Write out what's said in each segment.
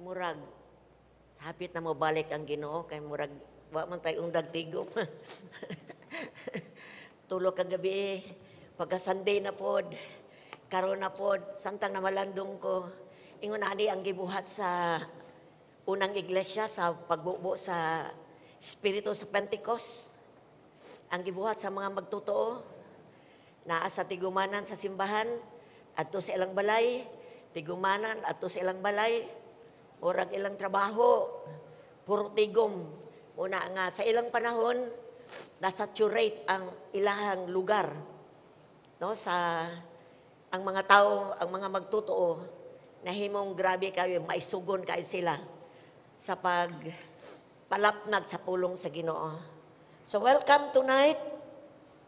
murag hapit na mo balik ang Ginoo kay murag wa man tay undag tigom. Tulo ka gabi pagka Sunday na pod karon na pod samtang na malandong ko ingon ani ang gibuhat sa unang iglesia sa pagbubo sa Espiritu sa Pentecost. Ang gibuhat sa mga magtotoo naa sa tigumanan sa simbahan adto sa ilang balay, tigumanan adto sa ilang balay, murag ilang trabaho, puro tigom. Una nga sa ilang panahon nasaturate ang ilahang lugar. No, sa ang mga tao, ang mga magtotoo nahimong grabe kayo, maisugon kayo sila sa pagpalapnag sa pulong sa Ginoo. So welcome tonight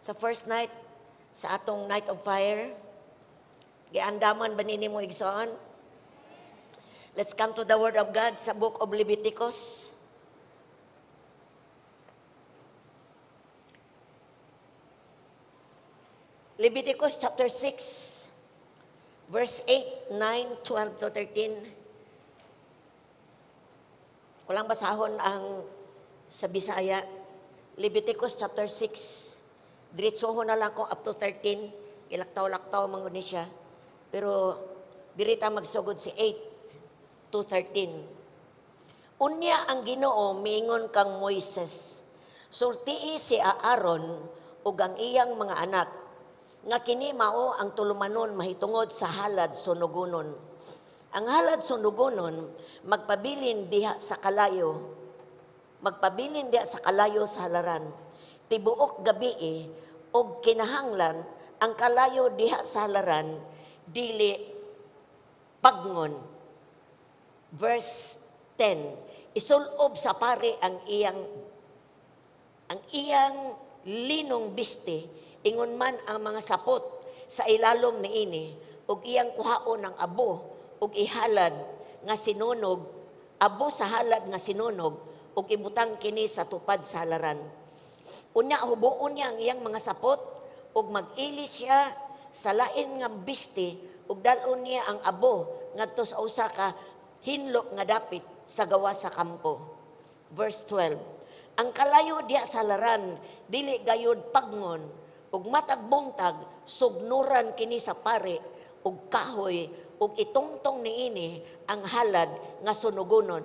sa first night sa atong Night of Fire. Giandaman ba nini mo igsoon? Let's come to the Word of God sa Book of Leviticus. Leviticus chapter 6, verse 8, 9, 12 to 13. Kulang basahon ang sa Bisaya. Leviticus chapter 6. Diretsoho na lang ko up to 13. Ilaktaw-laktaw mangun ni siya. Pero dirita magsugod si 8 to 13. Unya ang Ginoo miingon kang Moises, sultii si Aaron ug ang iyang mga anak nga kini mao ang tulumanon mahitungod sa halad sunugonon. Ang halad sunugonon magpabilin diha sa kalayo. Magpabilin diha sa kalayo sa halaran. Tibuok gabi og kinahanglan ang kalayo diha sa halaran dili pagngon. Verse 10, isulob sa pare ang iyang linong biste, ingon man ang mga sapot sa ilalom niini, ug iyang kuhaon ng abo, ug ihalad nga sinunog, abo sa halad nga sinunog, ug ibutang kini sa tupad sa halaran. Unya hubuon niya ang iyang mga sapot, ug mag-ili siya sa lain nga biste, ug dalon niya ang abo ngadto sa usa ka hinlo nga dapit sa gawa sa kampo. Verse 12, ang kalayo diha sa halaran dili gayud pagngon, ug matag buntag sugnuran kini sa pare ug kahoy, ug itungtong niini ang halad nga sunugonon,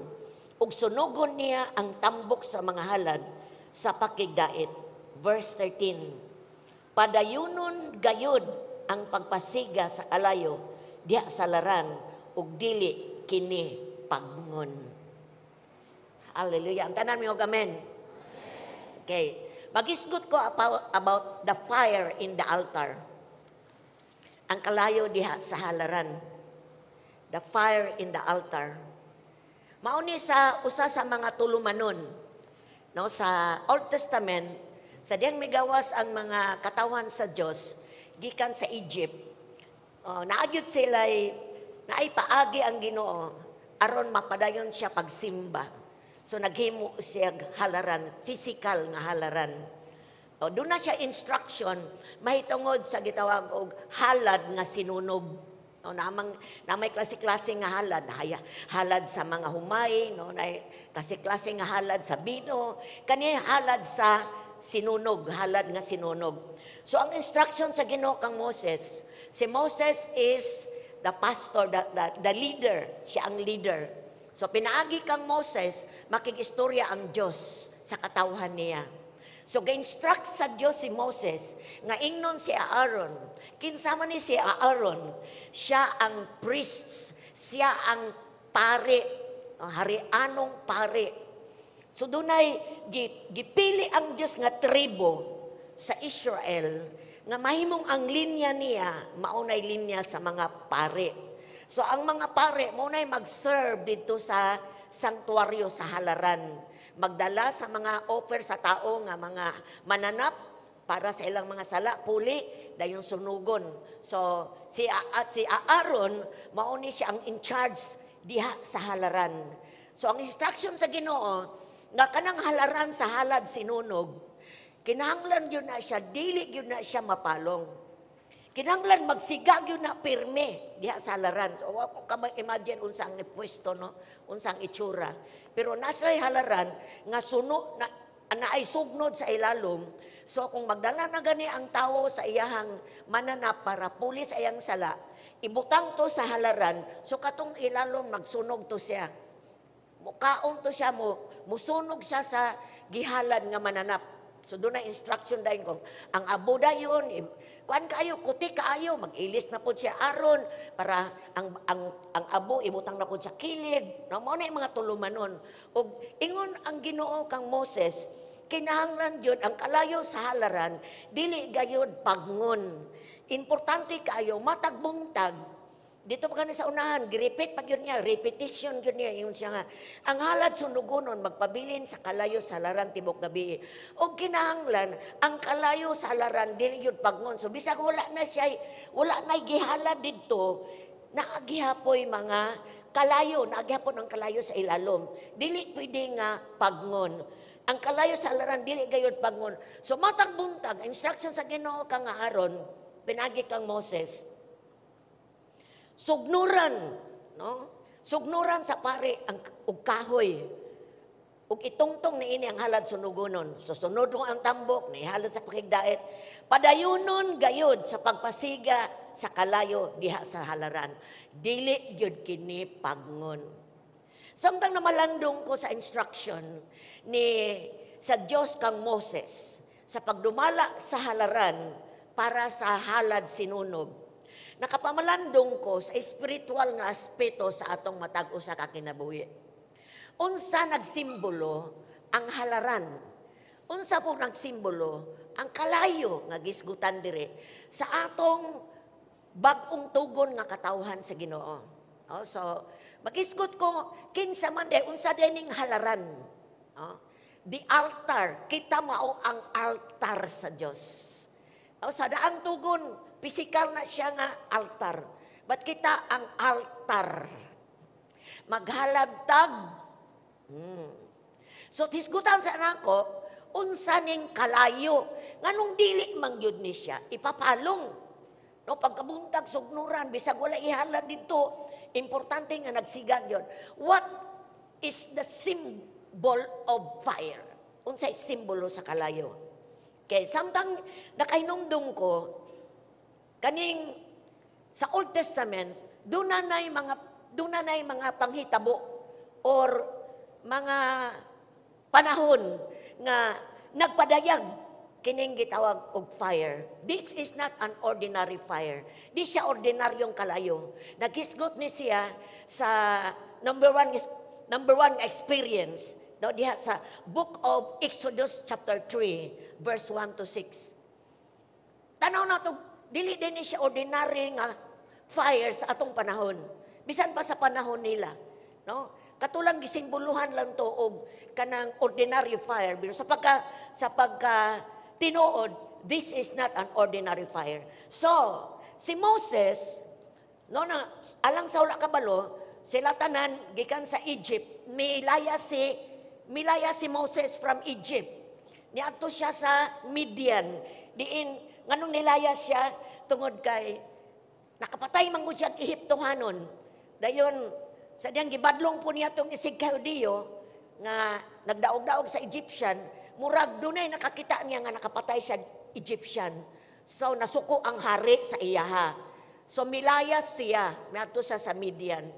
ug sunugon niya ang tambok sa mga halad sa pakigdait. Verse 13, padayunon gayud ang pagpasiga sa kalayo diha sa laran ug dili kini pagngon. Hallelujah. Ang tanan mo amen. Okay. Magisgot ko about the fire in the altar. Ang kalayo diha sa halaran. The fire in the altar. Mauni sa usa sa mga tulumanon, no, sa Old Testament, sa diyang migawas ang mga katawan sa Dios gikan sa Egypt. Naagyod sila naipaagi ang Ginoo aron mapadayon siya pagsimba. So naghimo siya halaran, physical nga halaran. Doon na siya instruction mahitungod sa gitawag og halad nga sinunog. Na may klase-klase nga halad, halad sa mga humay, no, na klase-klase nga halad sa bino, kani halad sa sinunog, halad nga sinunog. So ang instruction sa Ginoo kang Moses, si Moses is the pastor, the leader, siya ang leader. So pinaagi kang Moses, makigistorya ang Dios sa katawhan niya. So ga-instruct sa Dios si Moses nga ingnon si Aaron. Kinsa man ni si Aaron, siya ang priest, siya ang pare, harianong pare. So dunay gipili ang Dios nga tribo sa Israel nga mahimong ang linya niya maunay linya sa mga pare. So ang mga pare maunay mag-serve dito sa sanktuaryo sa halaran. Magdala sa mga offer sa tao nga mga mananap para sa ilang mga sala, puli, dayon sunugon. So si Aaron mauni siya ang in charge diha sa halaran. So ang instruction sa Ginoo nga kanang halaran sa halad sinunog, kinahanglan yun na siya, dili yun na siya mapalong. Kinahanglan magsigag yun na pirme diha sa halaran. So, kung ka imagine unsang pwesto, no? Unsang itsura. Pero nasa halaran, nga suno, na ay sugnod sa ilalom. So kung magdala na gani ang tao sa iyahang mananap para pulis ayang sala, ibutang to sa halaran, so katong ilalom magsunog to siya. Mukaon to siya musunog siya sa gihalad nga mananap. So doon na instruction dahil kung ang abo dayon, kuan kayo, kuti kaayo, mag-ilis na po siya aron para ang abo ibutang na po sa kilid. No, mo na yung mga tulumanon. O ingon ang Ginoo kang Moses, kinahanglan yun, ang kalayo sa halaran, dili gayod pagngon. Importante kayo, matagbuntag. Dito pa sa unahan, gi-repeat pag yun niya, repetition yun niya, yun siya nga. Ang halad sunugunon, magpabilin sa kalayo sa halaran tibok gabi. O kinahanglan, ang kalayo sa halaran, dili yun pagngon. So bisag wala na gihalad dito, naagihapoy mga kalayo, naagihapon ang kalayo sa ilalom. Dili pwede nga pagngon. Ang kalayo sa halaran, dili gayud pagngon. So matag buntag, instruction sa Ginoo kang Aaron, pinagi kang Moses, sugnuran, no? Sugnuran sa pare ang ug kahoy. Ug itungtong ni ini ang halad sunugonon. So sunod mo ang tambok ni halad sa pakigdaet. Padayunon gayud sa pagpasiga sa kalayo diha sa halaran. Dili gyud kini pagngon. Samtang namalandong ko sa instruction sa Dios kang Moses sa pagdumala sa halaran para sa halad sinunog. Nakapamalandong ko sa espiritual nga aspeto sa atong matag usa ka kinabuhi. Unsa nagsimbolo ang halaran? Unsa po nagsimbolo ang kalayo nga gisgutan dire sa atong bag-ong tugon nga katawhan sa Ginoo. So magisgot ko kinsa man unsa dining halaran. The altar, kita mao ang altar sa Dios. Sa daang tugon, pisikal na siya nga altar. But kita ang altar. Maghalagtag. So tisgutan sa nako, unsa ning kalayo. Nganong dili mangyud ni siya, ipapalong. No, pagkabuntag, sugnuran, bisag wala ihalad dito, importante nga nagsigag yun. What is the symbol of fire? Unsay simbolo sa kalayo? Kay samtang nakainumdum ko, kaning sa Old Testament, doon na mga panghitabo or mga panahon nga nagpadayag kining gitawag og fire. This is not an ordinary fire. Di siya ordinaryong kalayo. Naghisgot ni siya sa number one experience. No, diha sa Book of Exodus chapter 3 verse 1 to 6. Tanaw na to, dili din siya ordinary nga fire sa atong panahon. Bisan pa sa panahon nila, no? Katulang gisimboluhan lang to og kanang ordinary fire. Pero sa pagka tinuod, this is not an ordinary fire. So, si Moses, no, na alang sa wala kabalo, sila tanan gikan sa Egypt, milaya si Moses from Egypt. Niadto siya sa Midian. Diin nganong nilaya siya tungod kay nakapatay man gud siya Ehiptohanon. Dayon sa diyang gibadlong po niya tong isig Kaldeo nga nagdaog-daog sa Egyptian, murag dunay nakakita niya nga nakapatay siya Egyptian. So nasuko ang hari sa iyaha. So milayas siya, miadto siya sa Midian.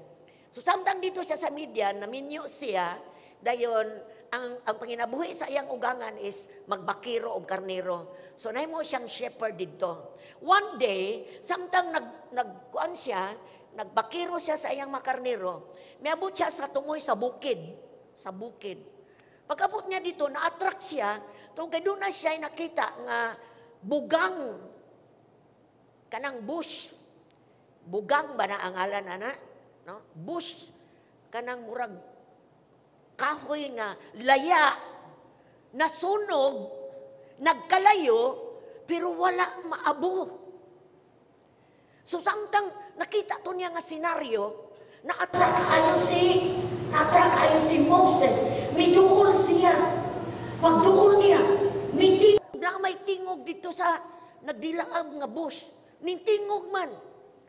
So samtang dito siya sa Midian, naminyo siya, dayon ang panginabuhi sa iyang ugangan is magbakiro og karnero. So nahimo siyang shepherd dito. One day, samtang nagkuan siya, nagbakiro siya sa iyang makarnero, miabot siya sa tumoy sa bukid. Sa bukid. Pagkabot niya dito, na-attract siya, tungkol doon na siya nakita nga bugang, kanang bush. Bugang ba na ang ngalan, ana? No? Bush, kanang murag kahoy nga laya, nasunog, nagkalayo, pero wala maabo. So samtang nakita to niya nga senaryo, na-attract ayo si Moses. Miduol siya. Pagduol niya, may tingog dito sa nagdilaag nga bush. Nintingog man.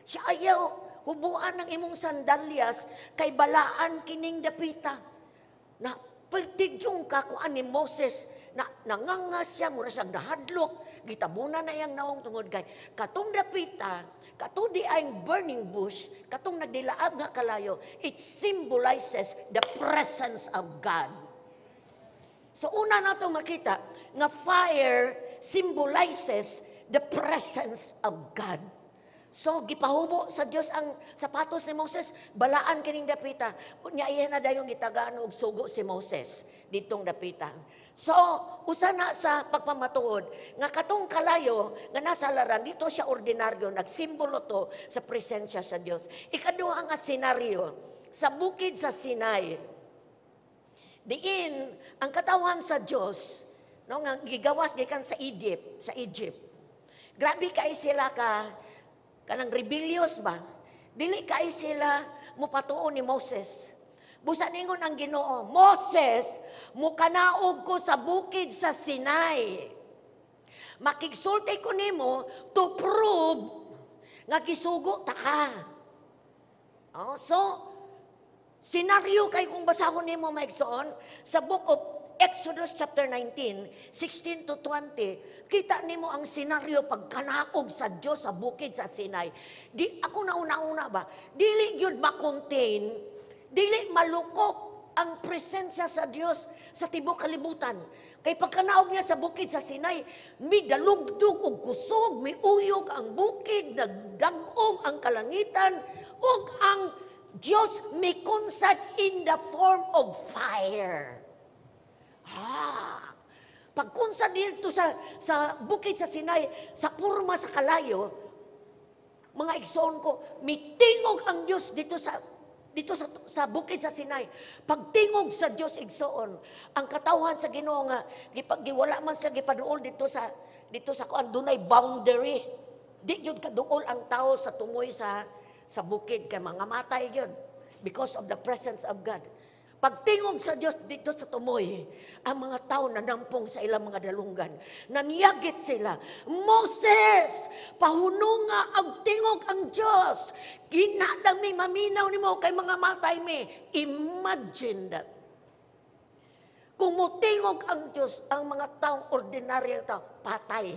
Siya ayaw, hubuan ng imong sandalyas, kay balaan kining dapita. Na pertigyong ka kuan ni Moses, na nangangas siya, mura siyang nahadlok, gitabunan na yang naong tungod kay. Katong dapita, katong di ay burning bush, katong nagdilaab nga kalayo, it symbolizes the presence of God. So una nato makita, nga fire symbolizes the presence of God. So, gipahubo sa Diyos ang sapatos ni Moses, balaan kining dapita. Unya iya na dayong gitagaan og sugo si Moses ditong dapita. So, usa na sa pagpamatuod, nga katong kalayo, nga nasa laran, dito siya ordinaryo, nagsimbolo to sa presensya sa Diyos. Ikaduha nga senaryo, sa bukid sa Sinai, diin, ang katawan sa Diyos, no, nga gigawas gikan sa Egypt. Grabe kay sila kanang rebellious ba? Dili kay sila mupatuon ni Moses. Busa ningon ang Ginoo, Moses, mukanaog ko sa bukid sa Sinai. Makigsulti ko nimo to prove nga gisugo ta ka. So, senaryo kay kung basahon nimo maigsoon sa book of Exodus chapter 19, 16 to 20, kita nimo ang senaryo pagkanaog sa Diyos sa bukid sa Sinai. Di ako nauna-una ba? Dili gyud ma-contain, dili malukok ang presensya sa Diyos sa tibok kalibutan. Kay pagkanaog niya sa bukid sa Sinai, mi dalugdog og kusog, mi uyog ang bukid, nagdagong ang kalangitan, ug ang Diyos mi konsad in the form of fire. Pagkunsa dito sa bukid sa Sinai, sa purma sa kalayo, mga igsoon ko, mitingog ang Diyos dito sa bukid sa Sinai. Pagtingog sa Diyos igsoon, ang katawhan sa Ginoo nga giwala man sa gipaduol dito sa kuan dunay boundary. Di gyud kaduol ang tao sa tumoy sa bukid kay mga matay gyud because of the presence of God. Pagtingog sa Diyos dito sa tumoy, ang mga tao na nampong sa ilang mga dalunggan, naniyagit sila, Moses, pahununga ang tingog ang Diyos. Ginadang may maminaw ni mo kay mga matay mi. Imagine that. Kung mutingog ang Diyos, ang mga taong ordinaryo tao, patay.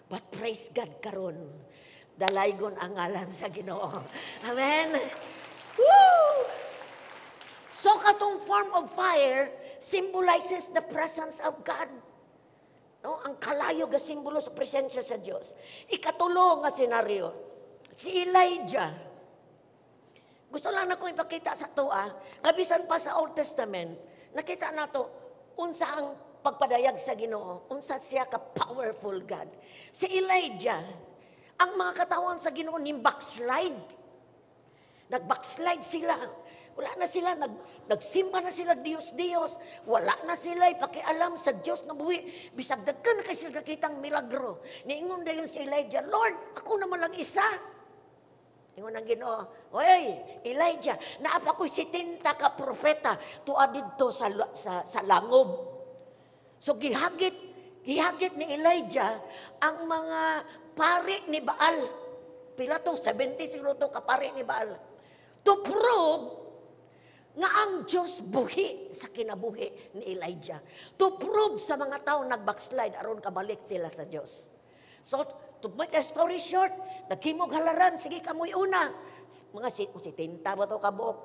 But praise God karon, dalaygon ang ngalan sa Ginoo. Amen? Woo! So katong form of fire symbolizes the presence of God. No, ang kalayo ga simbolo sa presensya sa Dios. Ikatulo nga senaryo, si Elijah. Gusto lang na ko ipakita sa tuwa, kabisan pa sa Old Testament, nakita nato unsa ang pagpadayag sa Ginoo, unsa siya ka powerful God. Si Elijah, ang mga katawan sa Ginoo ni backslide. Nag-backslide sila. Wala na sila, nagsimba na sila Diyos-Diyos. Wala na sila ipakialam sa Diyos na buhi. Bisag dagkan na kayo sila nakitang milagro. Niingon dayon si Elijah, Lord, ako naman lang isa. Ingon ang Ginoo, oy, Elijah, naapa ko'y 70 ka propeta tuwa dito sa langob. So gihagit ni Elijah ang mga pari ni Baal. Pila to, 70 siguro to kapari ni Baal. To prove nga ang Diyos buhi sa kinabuhi ni Elijah. To prove sa mga tao nag-backslide aron kabalik sila sa Diyos. So, to make a story short, nagkimog halaran, sige kamoy una. Mga 70 ba ito kabuok?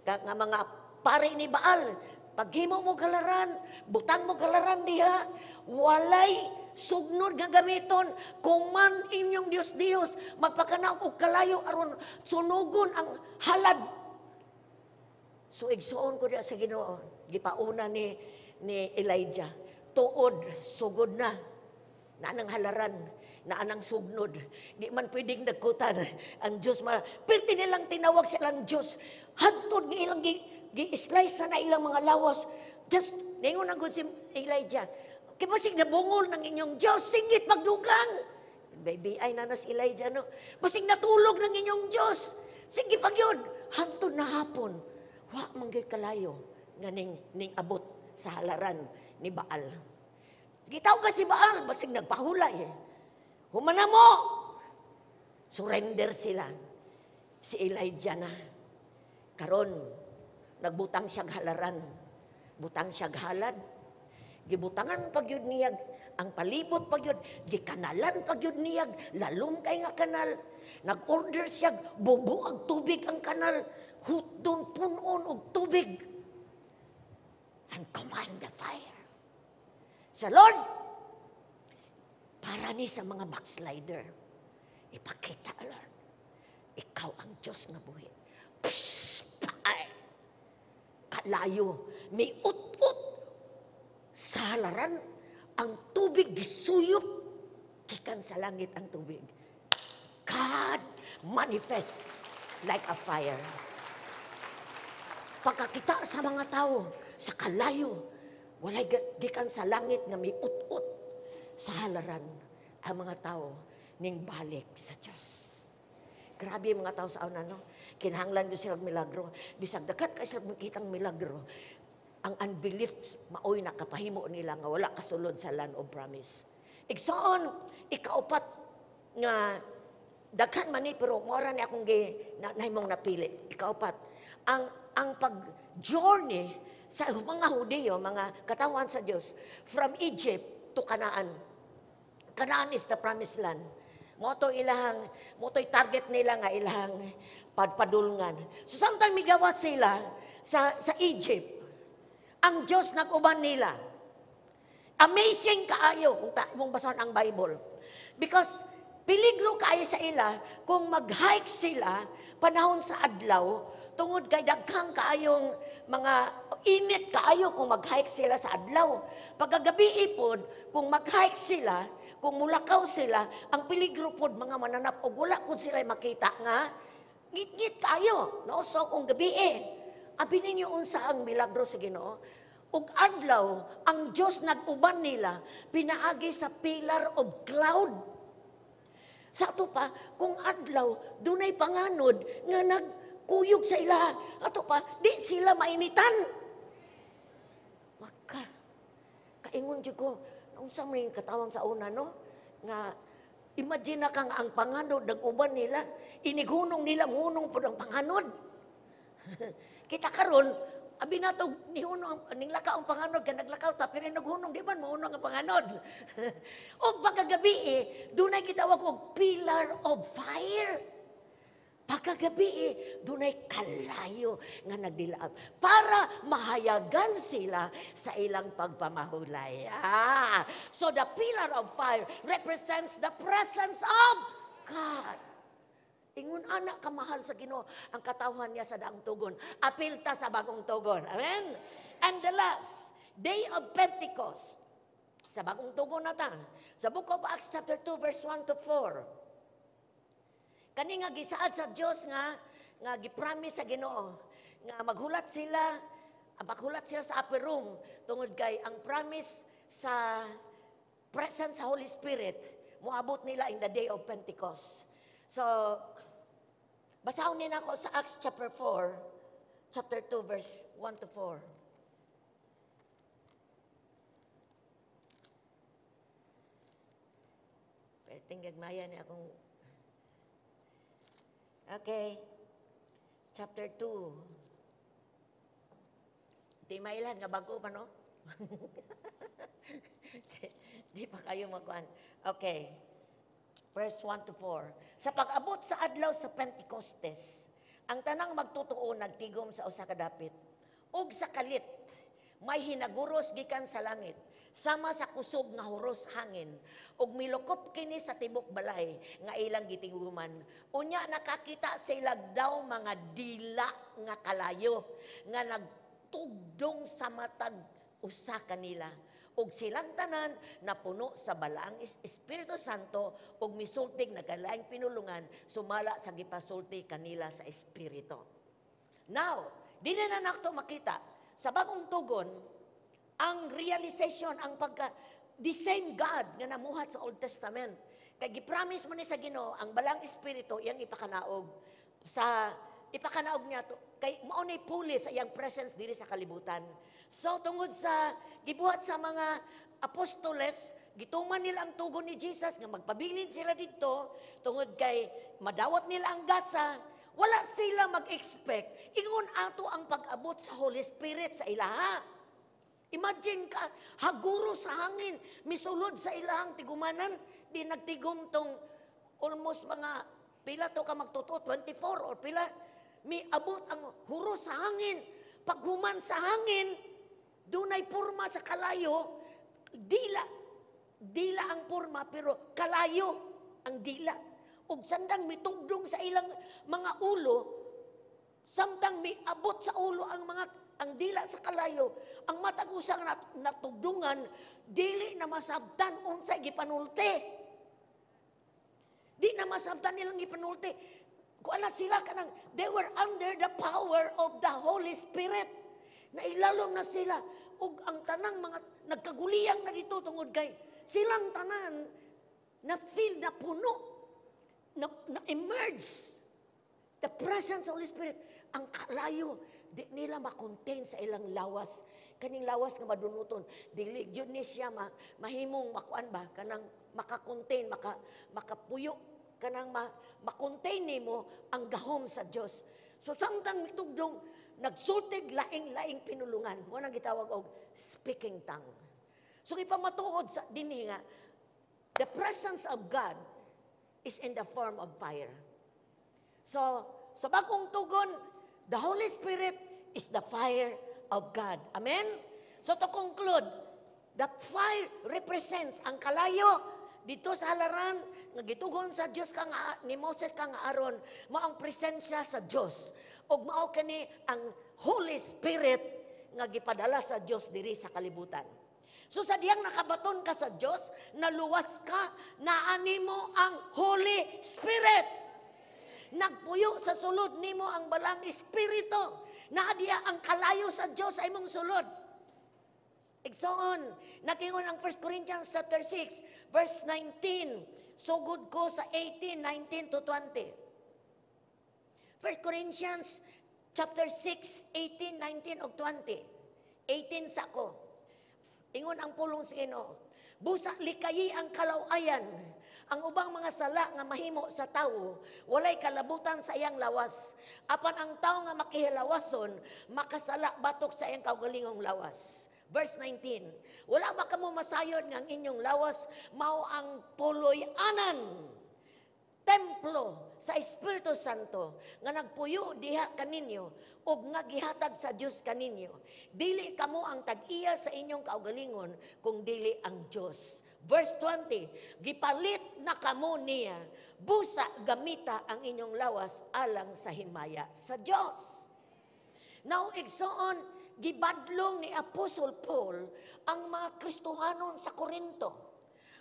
Nga mga pari ni Baal, paghimo mo halaran, butang mo halaran diha, walay sugnod nga gamiton, kung man inyong Diyos-Diyos, magpakanaog og kalayo aron sunugon ang halad. So igsuon ko diya sa Ginoo, gipauna ni Elijah, tuod, sugod na anang halaran, na anang sugnod. Di man pwedeng nagkutan ang Diyos. Perti nilang tinawag silang Diyos. Hantod ng ilang gi-slice na ilang mga lawas. Just, ningon ang si Elijah, kaya basig nabungol ng inyong Diyos, singit magdugang. Baby, ay nanas Elijah, no? Basig natulog ng inyong Diyos. Sige pag yun, hantod na hapon. Wa manggay kalayo nga ning abot sa halaran ni Baal. Gitaw ka si Baal, basig nagpahulay. Humana mo! Surrender sila. Si Elijah na. Karon, nagbutang siya halaran. Butang siya halad. Gibutangan pagyud niyag. Ang palibot pagyud. Gikanalan pagyud niyag. Lalom kay nga kanal. Nag-order siya. Bubuag tubig ang kanal. Hutdon punon og tubig. And command the fire. Sa Lord, para ni sa mga backslider, ipakita, Lord, ikaw ang Diyos nga buhi. Kalayo, may ut-ut sa halaran, ang tubig gisuyop, kikan sa langit ang tubig. God manifest like a fire. Pagkakita sa mga tao, sa kalayo, walay gikan sa langit nga may ut-ut sa halaran, ang mga tao ning balik sa Diyos. Grabe mga tao sa una, no? Kinahanglan doon sila milagro. Bisag dakat kay sila makitang milagro, ang unbelief maoy nakapahimo nila nga wala kasulod sa land of promise. Igsoon, ikaupat nga daghan man ni pero mora ni akong nahimong napili. Ikaupat, ang pag-journey sa mga Hudiyo, mga katawan sa Diyos, from Egypt to Canaan. Canaan is the promised land. Moto'y target nila nga ilahang padulngan. So samtang migawa sila sa Egypt, ang Diyos nag-uban nila. Amazing kaayo kung basahan ang Bible. Because peligro kaayo sa ila kung mag-hike sila panahon sa adlaw, tungod kay daghang kaayong mga init kaayo kung mag-hike sila sa adlaw. Pagkagabi ipod, kung mag-hike sila, kung mulakaw sila, ang peligro pod mga mananap o wala pod sila makita nga, ngit-ngit kayo. No? So kung gabi abi ninyo unsa ang milagro sa Ginoo. Ug adlaw, ang Diyos nag-uban nila, pinaagi sa pillar of cloud. Sa ato pa, kung adlaw, dunay panganod nga nagkuyog sa ila. Ato pa, di sila mainitan. Maka, kaingon dyan ko, unsa may katawang sa una, no? Nga, imagine na kang ang panganod, nag-uban nila, inigunong nila, ngunong po ang panganod. Kita karon, abi nato ni hunong ning lakaw ang panganod ka naglakaw ta pero naghunong di man maunong ang panganod. O pagkagabi dunay gitawag og pillar of fire. Pagkagabi dunay kalayo nga nagdilaab para mahayagan sila sa ilang pagpamahulay. So the pillar of fire represents the presence of God. Ingon anak kamahal sa Ginoo ang katawhan niya sa daang tugon. Apilta sa bagong tugon. Amen? And the last, day of Pentecost. Sa bagong tugon na ta. Sa Book of Acts chapter 2 verse 1 to 4. Kani nga gisaad sa Dios nga gipromise sa Ginoo nga maghulat sila sa upper room tungod kay ang promise sa presence sa Holy Spirit moabot nila in the day of Pentecost. So, basahon nila ako sa Acts chapter 4, chapter 2, verse 1 to 4. Pero tinggagmaya niya akong... Okay. Chapter 2. Di mailan nga bago pa, no? Di pa kayo makuan. Okay. Verse 1 to 4. Sa pag-abot sa adlaw sa Pentecostes, ang tanang magtutuo nagtigom sa usa ka dapit. Ug sa kalit, may hinaguros gikan sa langit, sama sa kusog nga huros hangin, ug milukop kini sa tibok balay nga ilang gitiguman. Unya nakakita sila daw mga dila nga kalayo nga nagtugdong sa matag usa kanila. Ug silang tanan napuno sa balaang Espiritu Santo ug misultig nagalaing pinulungan sumala sa gipasulti kanila sa Espiritu. Now, di na nakto makita sa bagong tugon ang realization ang the same God nga namuhat sa Old Testament. Kay gipromise man ni sa Ginoo ang balaang Espiritu iyang ipakanaog niya to kay mao nay puli sa iyang presence diri sa kalibutan. So tungod sa gibuhat sa mga apostoles gituman nila ang tugon ni Jesus nga magpabilin sila dito tungod kay madawat nila ang gasa. Wala sila mag-expect ingon ato ang pag-abot sa Holy Spirit sa ilaha. Imagine ka, haguro sa hangin, misulod sa ilahang tigumanan, di nagtigom tong almost mga pila to ka magtuto, 24 or pila, may abot ang huro sa hangin. Paghuman sa hangin, dunay porma sa kalayo, dila ang porma, pero kalayo ang dila. Ug sandang mitugdong sa ilang mga ulo, samtang may abot sa ulo ang dila sa kalayo, ang matag usang natugdungan, dili na masabtan unsay gipanulti. Di na masabtan nilang gipanulti. Kung ana sila kanang, they were under the power of the Holy Spirit. Nailalom na sila. Ug ang tanang mga nagkaguliyang na dito tungod kay silang tanan na feel na puno, na-emerge the presence of Holy Spirit. Ang kalayo, di nila makontain sa ilang lawas. Kaning lawas nga madunuton, dili yun ni siya mahimong makuan ba, kanang makakontain, makapuyo, kanang makontain nimo ang gahom sa Dios. So samtang mitugdong, nagsultig laing-laing pinulungan. Mo nang gitawag og speaking tongue. So ipamatuod sa dinhi nga, the presence of God is in the form of fire. So, sa bagong tugon, the Holy Spirit is the fire of God. Amen? So to conclude, the fire represents ang kalayo dito sa halaran, nga gitugon sa Dios ni Moses kang Aaron, mao ang presensya sa Dios. Ug mao kani ang Holy Spirit nga gipadala sa Dios diri sa kalibutan. So sa diyang nakabaton ka sa Diyos, naluwas ka, naani mo ang Holy Spirit. Nagpuyo sa sulod nimo ang balang Espiritu. Naadiya ang kalayo sa Diyos ay mong sulod. Igsoon, nakingon ang 1 Corinthians chapter 6, verse 19. Sugod ko sa 18, 19 to 20. 1 Corinthians chapter 6, 18, 19 o 20. 18 sa ko. Ingon ang pulong sa Ginoo, busa likayi ang kalawayan, ang ubang mga sala nga mahimo sa tawo, walay kalabutan sa iyang lawas. Apan ang tawo nga makihilawason, makasala batok sa iyang kaugalingong lawas. Verse 19, wala ba kamo masayod nga ang inyong lawas, mao ang puloy-anan, templo sa Espiritu Santo nga nagpuyo diha kaninyo ug nga gihatag sa Dios kaninyo. Dili kamo ang tag-iya sa inyong kaugalingon kung dili ang Dios. Verse 20, gipalit na kamo niya, busa gamita ang inyong lawas alang sa himaya sa Dios. Now igsoon, gibadlong ni Apostle Paul ang mga Kristohanon sa Korinto.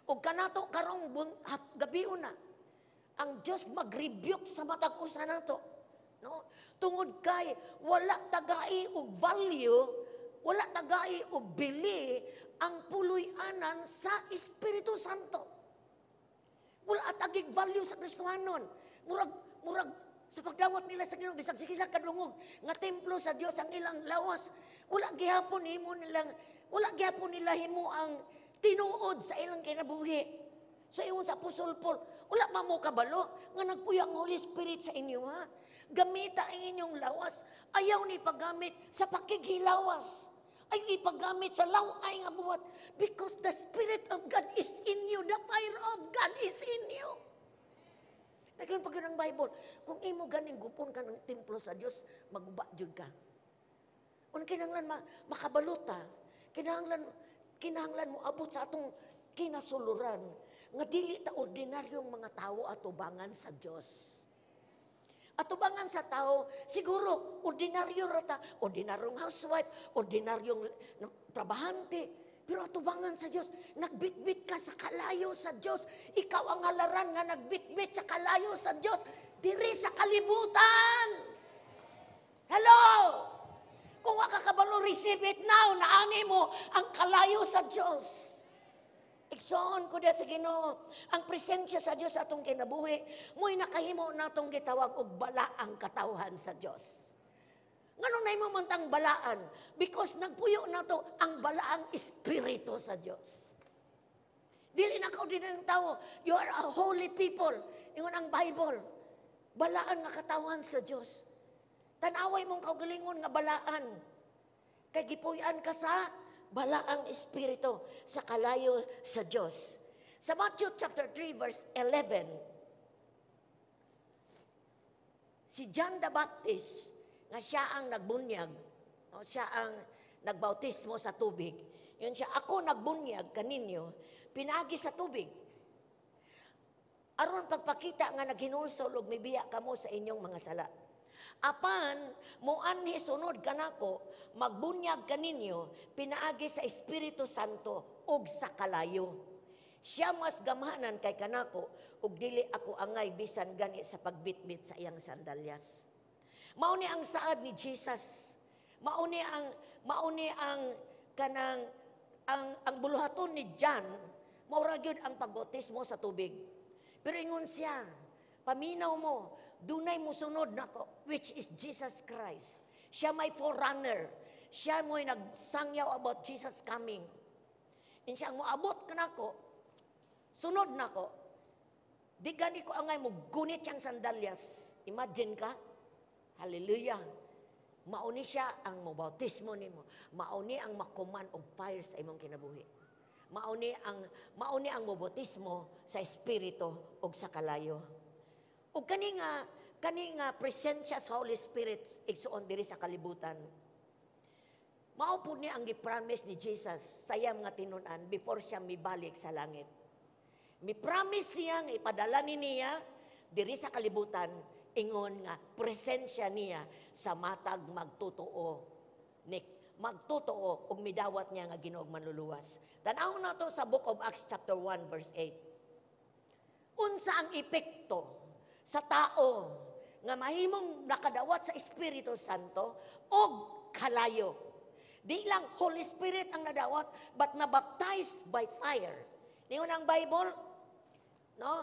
Ug kanato karong gabiuna na, ang Diyos mag-rebuke sa matag usa nato. No? Tungod kay wala tagai og value, wala tagai og bili ang puloy-anan sa Espiritu Santo. Wala tagig value sa Kristohanon. Murag sa pagdawat nila sa Ginoo bisag sige sa kadungog nga templo sa Dios ang ilang lawas. Wala gihapon nila himo ang tinuod sa ilang kinabuhi. So iyon sa Apostol Paul, wala pa mo kabalo nga nagpuyo ang Holy Spirit sa inyo ha. Gamita ang inyong lawas. Ayaw ni paggamit sa pakighilawas. Ay ipagamit sa laway nga buhat. Because the Spirit of God is in you. The fire of God is in you. Naging pag ng Bible, kung imo ganing gupon ka ng templo sa Diyos, maguba jud ka. Kung kinahanglan makabaluta, kinahanglan mo abot sa atong kinasuluran, nga dili ta ordinaryong mga tao atubangan sa Dios. Atubangan sa tao, siguro ordinaryo rata, ordinaryong housewife, ordinaryong trabahante, pero atubangan sa Dios, nagbitbit ka sa kalayo sa Dios. Ikaw ang halaran nga nagbitbit sa kalayo sa Dios diri sa kalibutan. Hello. Kung wa ka kabalo, receive it now, naani mo ang kalayo sa Dios. Igsoon ko sa Ginoo, ang presensya sa Dios atong kinabuhi, mo'y nakahimo natong gitawag og balaang katawhan sa Dios. Nganong na mo mantang balaan? Because nagpuyo nato ang balaang espiritu sa Dios. Dili na ka ordinaryong tao. You are a holy people. Ingon ang Bible. Balaan nga katawan sa Dios. Tanaway mong kaugalingon nga balaan. Kay gipuy-an ka sa balaang espiritu sa kalayo sa Dios. Sa Matthew chapter 3 verse 11, si John the Baptist, nga siya ang nagbunyag, o siya ang nagbautismo sa tubig. Yun siya, ako nagbunyag kaninyo, pinagi sa tubig. Aron pagpakita nga naghinulsol og mibiya kamo sa inyong mga sala. Apan, muanhi sunod kanako, magbunyag kaninyo, pinaagi sa Espiritu Santo ug sa kalayo. Siya mas gamhanan kay kanako, ug dili ako angay bisan gani sa pagbitbit sa iyang sandalyas. Mauni ang saad ni Jesus. Mauni ang kanang ang buluhaton ni John, maura gyud ang pagbautismo sa tubig. Pero ingon siya, paminaw mo, dunay mo sunod nako, which is Jesus Christ. Siya may forerunner. Siya mo'y nagsangyaw about Jesus coming. In siya, moabot ka nako, sunod nako. Di gani ko angay mo gunit siyang sandalyas. Imagine ka? Hallelujah. Mauni siya ang mabautismo nimo. Mauni ang makuman og fire sa imong kinabuhi. Mauni ang mabautismo sa espiritu ug sa kalayo. Ug kani nga presensya sa Holy Spirit igsuon diri sa kalibutan. Mao pud ni ang gi-promise ni Jesus sa iyang nga tinun-an before siya mibalik sa langit. Mi-promise siya nga ipadala niya diri sa kalibutan, ingon nga presensya niya sa matag magtotoo. Magtotoo ug midawat niya nga Ginoong manluluwas. Tan-aw na to sa Book of Acts chapter 1 verse 8. Unsa ang epekto sa tao nga mahimong nakadawat sa Espiritu Santo ug kalayo? Di lang Holy Spirit ang nadawat, but nabaptized by fire. Ningon ang Bible, no?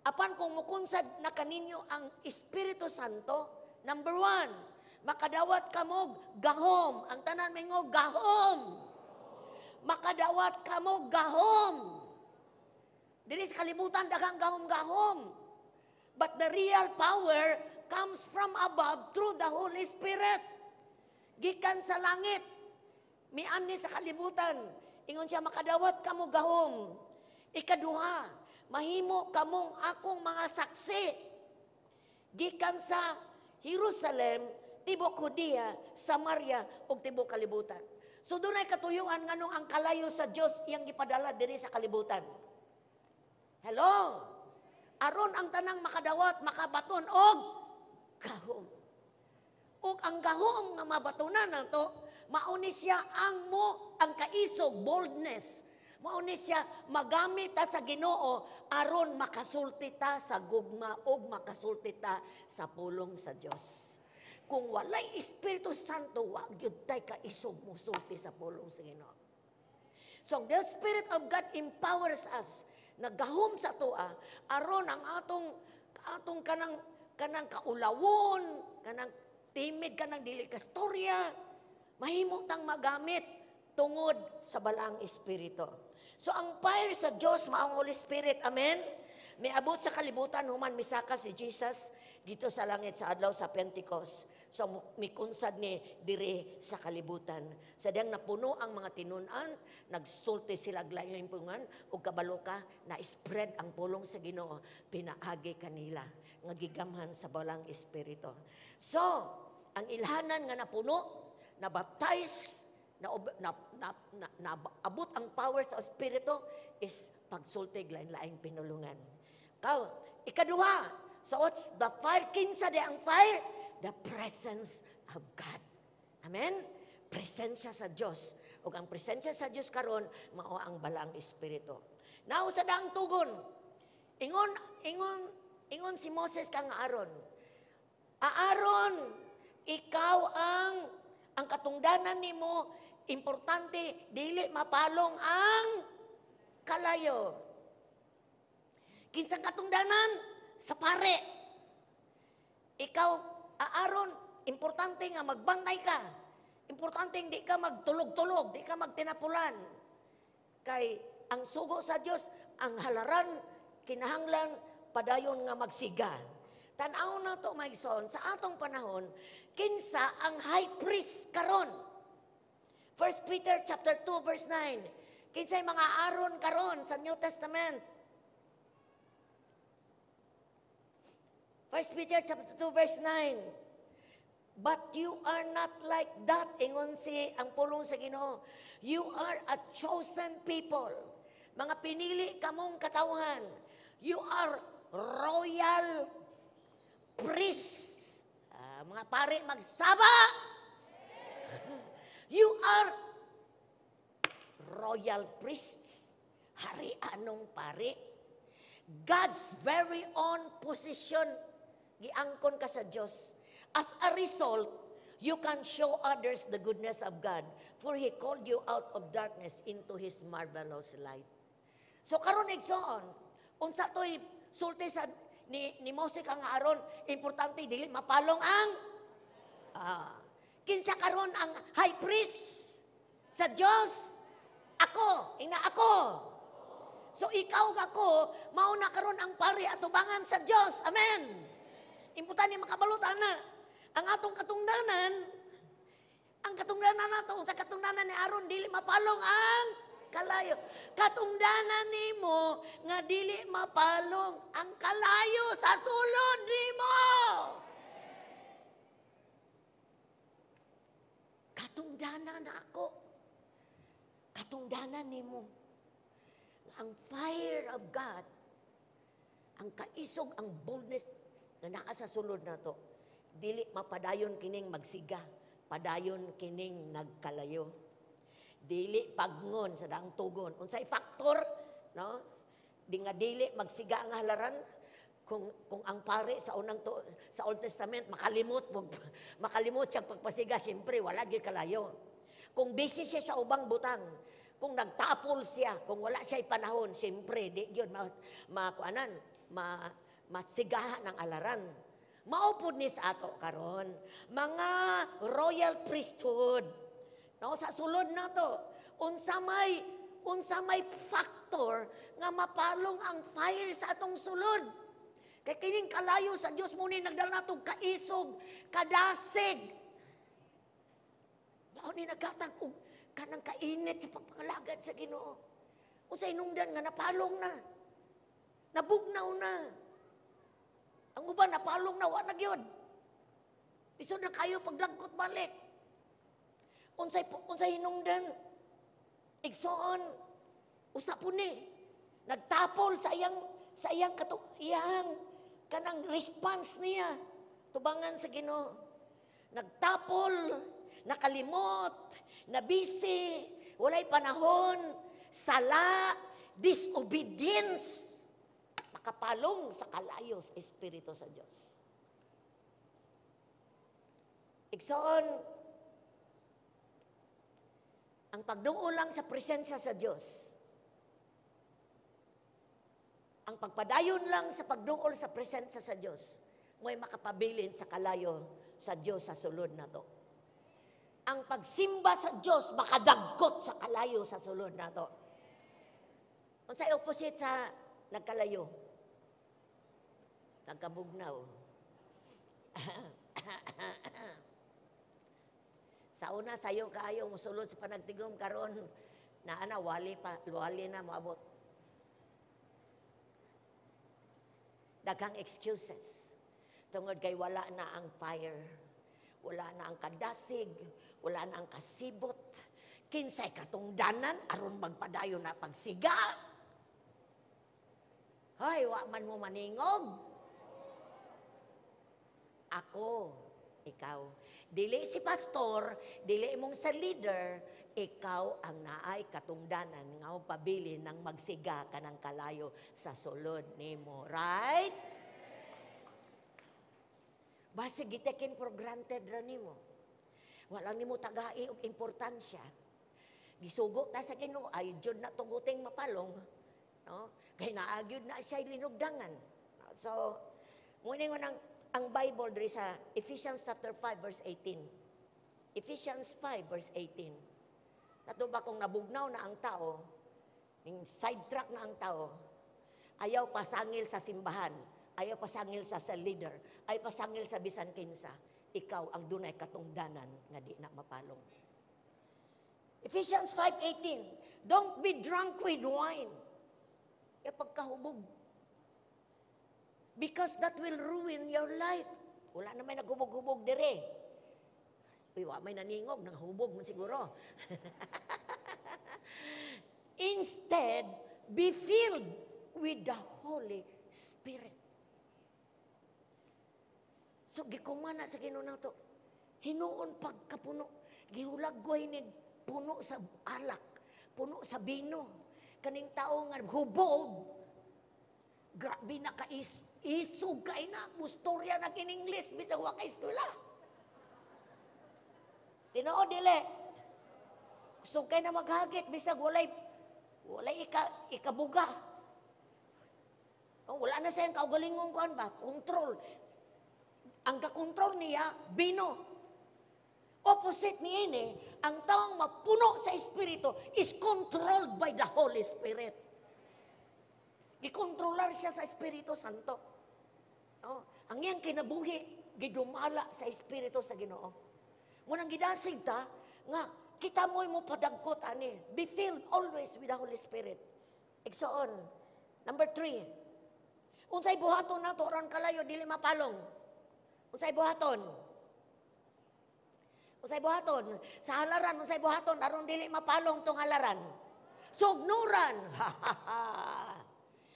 Apan kung mukunsad na kaninyo ang Espiritu Santo, number 1, makadawat kamo gahom. Ang tanan mingo gahom. Makadawat kamo gahom. Diri sa kalibutan daghang gahom-gahom. But the real power comes from above through the Holy Spirit. Gikan sa langit. Miani sa kalibutan. Ingon siya, makadawat kamo gahom. Ikaduha, mahimo kamong akong mga saksi. Gikan sa Jerusalem, tibok Judea, Samaria, ug tibok kalibutan. So dunay katuyuan nganong ang kalayo sa Dios iyang gipadala diri sa kalibutan. Hello? Aron ang tanang makadawat, makabaton og gahom. Ug ang gahom nga mabatunan nato, mauni siya ang kaisog, boldness. Mauni siya magamit ta sa Ginoo aron makasulti ta sa gugma ug makasulti ta sa pulong sa Dios. Kung walay Espiritu Santo, wag yun tayo kaisog mo sulti sa pulong sa Ginoo. So, the Spirit of God empowers us. Nagahom sa tua, aron ang atong kanang kaulawon, kanang timid, kanang dili ka storya, mahimo tang magamit tungod sa balang Espiritu. So, ang fire sa Diyos, maang Holy Spirit, amen? May abot sa kalibutan, human misaka si Jesus dito sa langit sa adlaw sa Pentecost. So, mikunsad ni dire sa kalibutan. Sadyang napuno ang mga tinunan, nagsulti sila glaylimpungan, o kabalo ka, na-spread ang pulong sa Ginoo, pinaagi kanila, nga gigamhan sa balang Espiritu. So, ang ilhanan nga napuno, na-baptize, abot ang power sa Espiritu, is pagsulti lain-laing pinulungan. Ikaduha, so what's the fire? Kinsa di ang fire? The presence of God. Amen? Presensya sa Diyos. O ang presensya sa Diyos karon mao ang balang Espiritu. Now sa daang tugon, ingon si Moses kang Aaron. Aaron, ikaw ang katungdanan nimo, importante dili mapalong ang kalayo. Kinsang katungdanan? Sa pare. Ikaw, Aaron, importante nga magbantay ka. Importante hindi ka magtulog-tulog, di ka magtinapulan. Kay ang sugo sa Dios, ang halaran kinahanglan padayon nga magsiga. Tan-aw na to maigsoon sa atong panahon kinsa ang high priest karon. 1 Peter chapter 2 verse 9. Kinsay mga Aaron karon sa New Testament. 1 Peter chapter 2 verse 9. But you are not like that, ingon si ang pulong sa Ginoo. You are a chosen people. Mga pinili kamong katawhan. You are royal priests. Mga pare magsaba. You are royal priests. Hari anong pare. God's very own position. Giangkon ka sa Diyos. As a result, you can show others the goodness of God, for He called you out of darkness into His marvelous light. So karon igsoon, unsa to'y sulti sa ni Moses kang Aaron, importante dili mapalong ang kinsa karon ang high priest sa Dios? Ako, ina ako. So ikaw ako, mao na karon ang pari atubangan sa Dios. Amen. Importante makabalutan na. Ang atong katungdanan nato, sa katungdanan ni Aaron, dili mapalong ang kalayo. Katungdanan nimo nga dili mapalong ang kalayo sa sulod nimo. Katungdanan ako. Katungdanan nimo. Ang fire of God, ang kaisog, ang boldness na naka sa sulod na to, dili mapadayon kining magsiga, padayon kining nagkalayo. Dili pagngon sa daang tugon. Unsay factor, no? Di nga dili magsiga ang halaran kung ang pare sa sa Old Testament makalimot siya pagpasiga, siyempre wala gyud kalayo. Kung busy siya sa ubang butang, kung nagtapol siya, kung wala siya panahon, siyempre di gyud masigahan ng alaran. Maupod ni sa ato karon mga royal priesthood. No, sa sulod na to, unsa may factor nga mapalong ang fire sa atong sulod. Kay kining kalayo sa Dios mo ni nagdala natong kaisog, kadasig. Mao ni naghatag og kanang kainit sa pagpangalagad sa Ginoo. Unsay hinungdan nga napalong na. Nabugnaw na. Ang uban napalong na wa na gyud. Isod na kayo paglangkot balik. Unsay hinungdan? Igsoon usa po ni nagtapol sa iyang kanang response niya tubangan sa Ginoo. Nagtapol, nakalimot, nabisi, walay panahon, sala, disobedience. Makapalong sa kalayo sa Espiritu sa Diyos. Igsoon, ang pagduo lang sa presensya sa Diyos, ang pagpadayon lang sa pagduol sa presensya sa Diyos, mo'y makapabilin sa kalayo sa Diyos sa sulod na to. Ang pagsimba sa Diyos, makadagkot sa kalayo sa sulod na to. Kung sa opposite sa nagkalayo, nagkabugnaw. Sa una, sayo kaayo musulod sa panagtigom karon na wali na moabot. Daghang excuses. Tungod kay wala na ang fire, wala na ang kadasig, wala na ang kasibot. Kinsay katungdanan aron magpadayon na pagsiga. Hoy, wa man mo maningog. Ako, ikaw. Dili si pastor, dili mong sa leader, ikaw ang naay katungdanan nga pabili ng magsiga ka ng kalayo sa sulod nimo. Right? Basi gitaken for granted ra nimo. Wala nimo tagai og importansya. Gisugo ta sa Ginoo ay jud na tuguting mapalong, no? Kay naagyud na siya linugdangan. So, muni ngo ang Bible diri sa Ephesians chapter 5 verse 18. Ephesians 5 verse 18. Nato ba kung nabugnaw na ang tao, ning sidetrack na ang tao, Ayaw pasangil sa simbahan. Ayaw pasangil sa leader. Ayaw pasangil sa bisan kinsa. Ikaw ang dunay katungdanan nga di na mapalong. Ephesians 5:18. Don't be drunk with wine. Pagkahubog. Because that will ruin your life. Wala na may naghubog-hubog dire. Uy, wa may naningog, nang hubog mo siguro. Instead, be filled with the Holy Spirit. So, gikumana sa Ginoo na to. Hinuon pagkapuno. Gihulagway ni puno sa alak. Puno sa bino. Kaning tao nga hubog. Grabe na isog kay na. Mustorya na kin-English. Bisag wa ka eskwela. Tinoo dili. Kusog kay na maghagit. Bisag walay ikabuga. Wala na siyang kaugalingong kuan ba? Control. Ang kakontrol niya, bino. Opposite ni ini, ang taong mapuno sa Espiritu is controlled by the Holy Spirit. Gikontrolar siya sa Espiritu Santo. Ang iyang kinabuhi, gidumala sa Espiritu sa Ginoo. Munang gidasig ta, nga, kita mo padagkot, ani. Be filled always with the Holy Spirit. Igsoon. Number 3. Unsay buhaton nato, ron kalayo, dili mapalong. Unsay buhaton? Unsay buhaton? Sa halaran, unsay buhaton? Aron dili mapalong tong halaran. Sugnuran.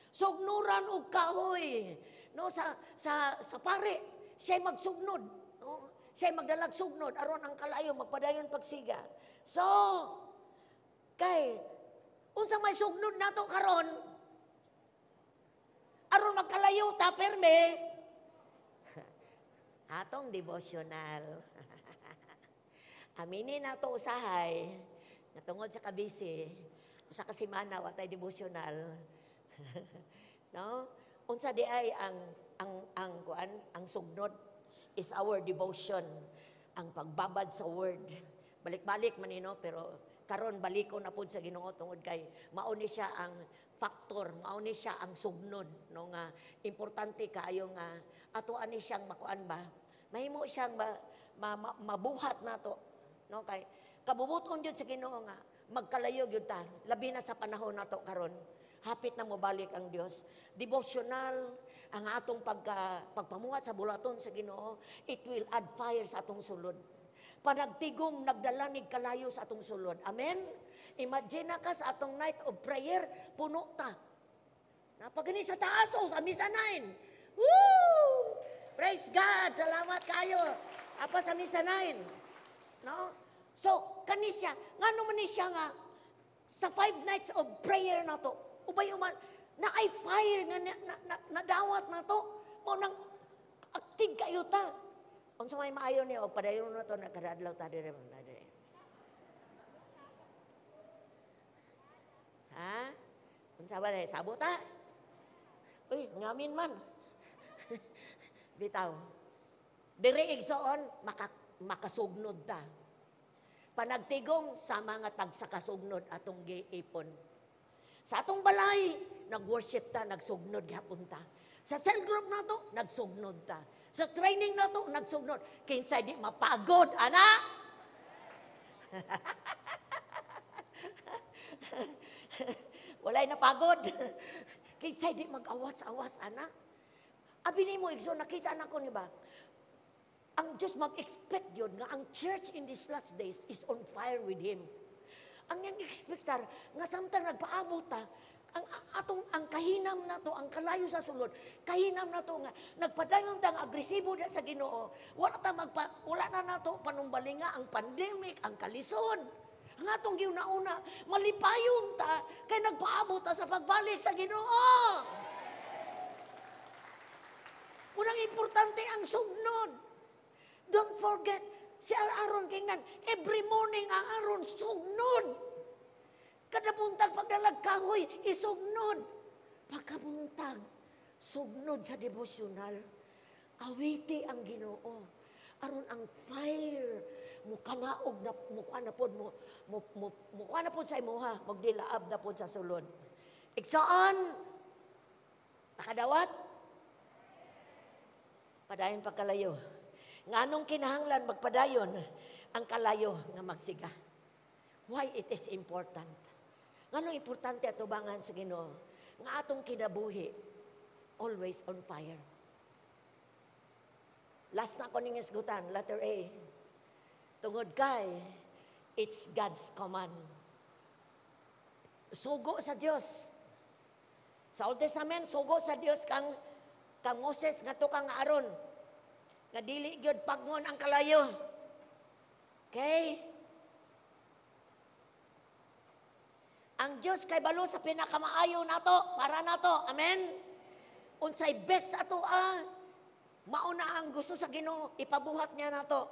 Sugnuran og kahoy. No, sa pare, siya magsugnod. No? Siya magdalag sugnod. Aron ang kalayo, magpadayon pagsiga. So, kay, unsa may sugnod nato karon? Aron magkalayo, taperme. Atong devotional. Aminin na ito usahay, natungod sa kabisi, sa kasimana, watay devotional. No? Unsa di ay ang sugnod is our devotion, ang pagbabad sa word. Balik-balik manino, pero karon baliko na pud sa Ginoo tungod kay mauni siya ang factor, mauni siya ang sugnod, no, nga importante kaayo nga atuan ni siyang makuan ba, mahimo siyang mabuhat nato, no, kay kabubuton jud sa Ginoo nga magkalayo gyud ta, labi na sa panahon nato karon. Hapit na mo balik ang Dios. Devotional ang atong pagpamuhat sa bulaton sa Ginoo, it will add fire sa atong sulod. Panagtigom, nagdalanig kalayo sa atong sulod. Amen? Imagine na ka sa atong night of prayer, puno ta. Napagani sa taas, sa Misa 9. Woo! Praise God! Salamat kayo. Apa sa Misa 9. No? So, kani siya, nga naman ni siya nga, sa 5 nights of prayer na to, ubay man, na ay fire nga nadawat na to, mo nang active kayo ta. Kung sa may maayo niya, o padayon na ito, nakadadlaw ta dire. Ha? Kung sa ba na, sabot ta? Uy, ngamin man. Bitaw. Dire igsoon, makasugnod ta. Panagtigong sa mga tagsakasugnod atong giipon. Sa atong balay, nag-worship ta, nagsugnod gihapon ta. Sa cell group na to, nagsugnod ta. Sa training na to, nagsugnod. Kinsay di mapagod, ana? Walay napagod. Kinsay di mag-awas-awas, ana? Abi ni mo, Igso, nakita na ko, ba? Ang Diyos mag-expect yun nga ang church in these last days is on fire with Him. Ang yung expectar, nga samtang nagpaabot ta, ang kahinam na to, ang kalayo sa sulod, kahinam na to nga, nagpadayon ta, agresibo na sa Ginoo, wala na to panumbalinga ang pandemic, ang kalisod. Ang atong giuna-una, malipayon ta, kay nagpaabot ta sa pagbalik sa Ginoo. Unang importante ang sugnod. Don't forget, si Aaron kingnan, every morning ang Aaron sugnod. Kada buntag pagdalag kahoy, isugnod. Pagkabuntag, sugnod sa devotional. Awiti ang Ginoo. Aron ang fire, mukanaog na, mukha na pod sa imuha, magdilaab na pod sa sulod. Iksaan, Nakadawat? Padayon pagkalayo. Nganong kinahanglan magpadayon ang kalayo nga magsiga. Why it is important? Nganong importante atubangan sa Ginoo nga atong kinabuhi always on fire. Last na ko ning isgutan, letter A. Tungod kay it's God's command. Sugo sa Dios. Sa Old Testament, sugo sa Dios kang Moses ngadto kang Aaron. Nga dili gyud pagngon ang kalayo. Okay? Ang Dios kay balo sa pinakamaayo nato para nato. Amen. Unsay best ato mauna ang gusto sa Ginoo ipabuhat niya nato.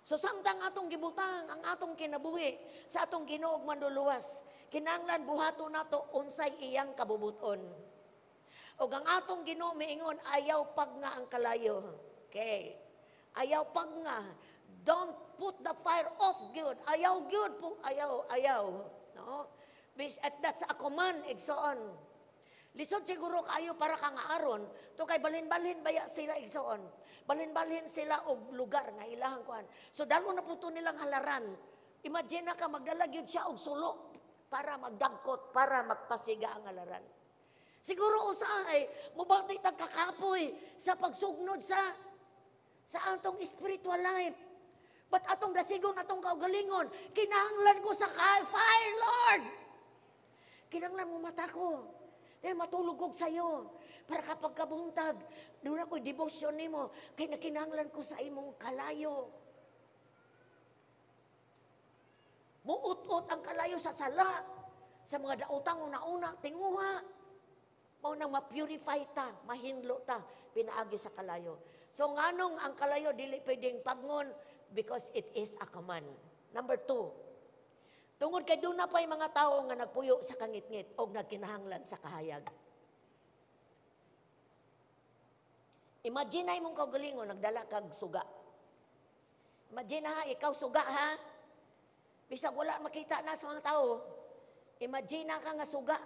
So samtang atong gibutang ang atong kinabuhi sa atong Ginoo ug manluluwas, kinahanglan buhaton nato unsay iyang kabubuton. Ug ang atong Ginoo miingon ayaw pag nga ang kalayo. Okay. Ayaw pag nga. Don't put the fire off good. Ayaw good po. Ayaw. No? At that's a command, igsoon. Lisod siguro kayo para kang Aaron, to kay balhin-balhin baya sila igsoon. Balhin-balhin sila og lugar nga ilahang kuan. So dalo na puto nilang halaran. Imagine na ka magdala gyud siya og sulo para magdagkot, para magpasiga ang halaran. Siguro usahay mobati tag kakapoy sa pagsugnod sa atong spiritual life. But atong dasigon, atong kaugalingon, kinahanglan ko sa fire, Lord. Kinahanglan mo mata ko. Dahil matulog ko sa'yo. Para kapag kabuntag, doon ako'y devotion nimo. Kaya nakinahanglan ko sa imong kalayo. Muut-ut ang kalayo sa sala. Sa mga daotang una-una, tinguha. Maunang ma-purify ta, mahinlo ta, pinaagi sa kalayo. So nganong ang kalayo dili pwedeng pagngon because it is a command. Number 2, tungod kay doon na pa yung mga tao nga nagpuyo sa kangit-ngit o nagkinahanglan sa kahayag. Imagine na imong kaugalingon, nagdala kag suga. Imagine ha, ikaw suga ha. Bisag wala makita na sa mga tao. Imagine na ka nga suga.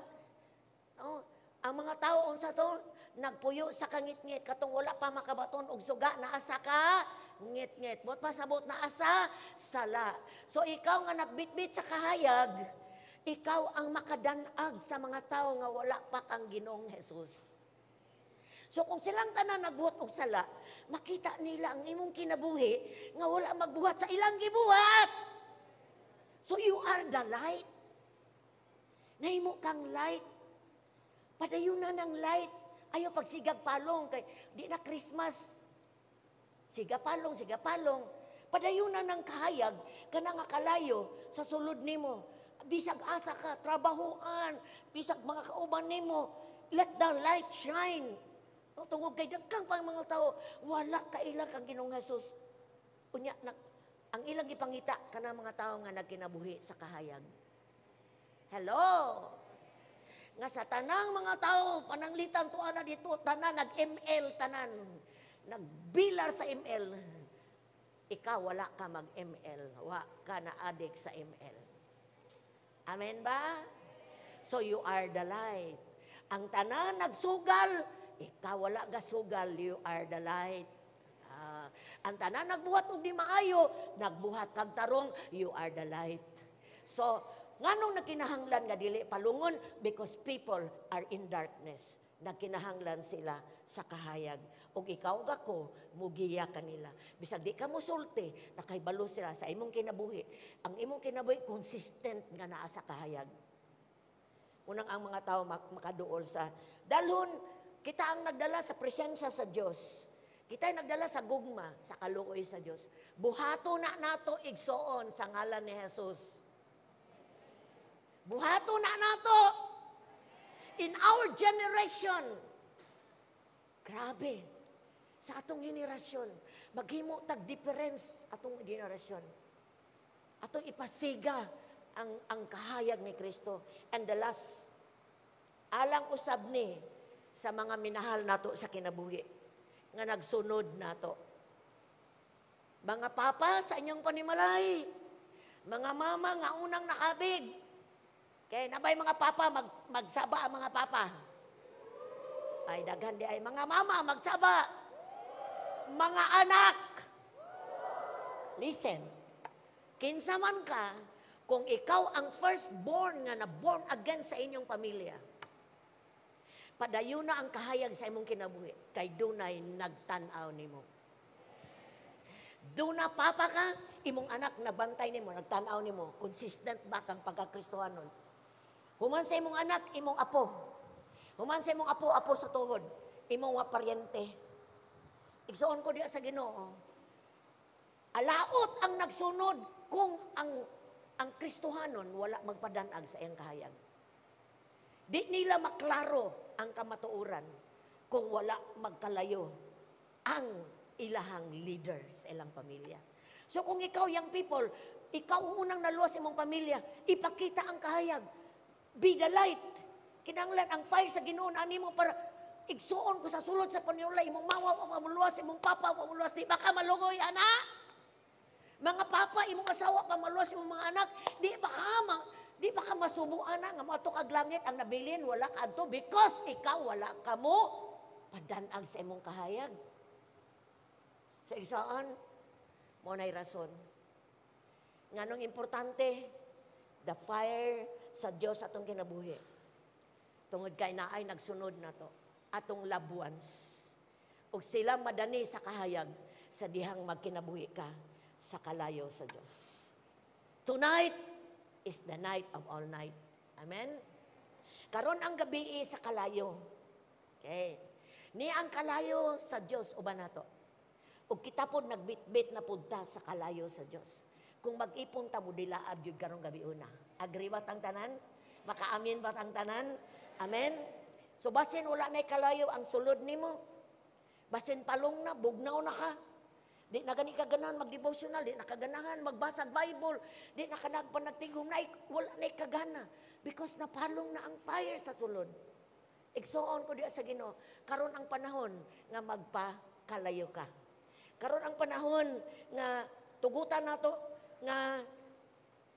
No? Ang mga tao unsa to nagpuyo sa kangit-ngit katong wala pa makabaton og suga naa sa ka ngit-ngit. Bot pasabot naa sa sala. So ikaw nga nagbitbit sa kahayag, ikaw ang makadanag sa mga tao nga wala pa kang Ginoong Hesus. So kung silang tanan nagbuhat og sala, makita nila ang imong kinabuhi nga wala magbuhat sa ilang gibuhat. So you are the light. Nahimo kang light. Padayon na ng light. Ayaw pagsigag palong. Kay, di na Christmas. Sigapalong. Padayon na ng kahayag. Kana nga kalayo sa sulod nimo. Bisag asa ka, trabahoan. Bisag mga kauban nimo. Let the light shine. No, tungod kay dagkang pang mga tao. Wala ka ilang kang Ginoong Hesus. Unya, ang ilang ipangita ka ng mga tao nga nagkinabuhi sa kahayag. Hello? Nga sa tanang mga tao, pananglitan tuwa na dito, tanan, nag-ML, tanan. Nagbilar sa ML. Ikaw, wala ka mag-ML. Wala ka na addict sa ML. Amen ba? So you are the light. Ang tanan, nagsugal. Ikaw, wala ka sugal. You are the light. Ang tanan, nagbuhat og di maayo. Nagbuhat kag tarong. You are the light. So, nganong nakinahanglan nga dili palungon? Because people are in darkness. Nakinahanglan sila sa kahayag. O ikaw gako, mugiya kanila. Bisag di ka musulti, nakaibalo sila sa imong kinabuhi. Ang imong kinabuhi, consistent nga naa sa kahayag. Unang ang mga tao makaduol sa dalhon, kita ang nagdala sa presensya sa Diyos. Kita ang nagdala sa gugma, sa kaluoy sa Diyos. Buhato na nato igsoon sa ngalan ni Jesus. Buhato na nato in our generation. Grabe. Sa atong generasyon, maghimo tag difference atong generasyon. Atong ipasiga ang kahayag ni Kristo. And the last, alang usab ni sa mga minahal nato sa kinabuhi nga nagsunod nato. Mga papa sa inyong panimalay, mga mama nga unang nakabig. Kaya nabay mga papa, magsaba ang mga papa. Ay daghan di ay mga mama magsaba. Mga anak, listen. Kinsa man ka, kung ikaw ang firstborn nga na born again sa inyong pamilya, padayon na ang kahayag sa imong kinabuhi, kay dunay nagtan-aw nimo. Duna papa ka, imong anak nabantay nimo, nagtan-aw nimo, consistent ba kang pagkakristohanon? Human sa imong anak, imong apo. Human sa imong apo, apo sa tuhod, imong wa paryente. Igsuon ko diya sa Ginoo. Alaot ang nagsunod kung ang Kristohanon wala magpadanag sa iyang kahayag. Di nila maklaro ang kamatuoran kung wala magkalayo ang ilahang leader sa ilang pamilya. So kung ikaw, young people, ikaw unang naluwas imong pamilya, ipakita ang kahayag. Be the light. Kinanglan ang fire sa Ginoo ani mo para igsuon ko sa sulod sa panulay imong mawa mamuluwas imong papa mamuluwas di baka malugoy ana. Mga papa imong asawa pamaluwas imong mga anak di baka masubo ana nga moadto kag langit ang nabilin wala kadto because ikaw wala kamo padan-ag sa imong kahayag. Sa isaan mo nay rason. Nganong importante the fire sa Dios atong kinabuhi. Tungod kay naay nagsunod na to atong loved ones. Ug sila madani sa kahayag sa dihang magkinabuhi ka sa kalayo sa Dios. Tonight is the night of all night. Amen? Karon ang gabi sa kalayo. Okay. Ni ang kalayo sa Dios uban nato. Ug kita pod nagbitbit na pudta sa kalayo sa Dios. Kung mag-ipon ta mo dilaab jud karong gabi una. Agree ba tang tanan? Makaamin ba tang tanan? Amen. So basin wala na kalayo ang sulod nimo. Basin palong na, bugnaw na ka. Di na gani kaganahan mag-devotional, di na kaganahan magbasa Bible, di na kanagpanagtigom na wala na kagana because napalong na ang fire sa sulod. Igsuon ko diya sa Ginoo, karon ang panahon nga magpakalayo ka. Karon ang panahon nga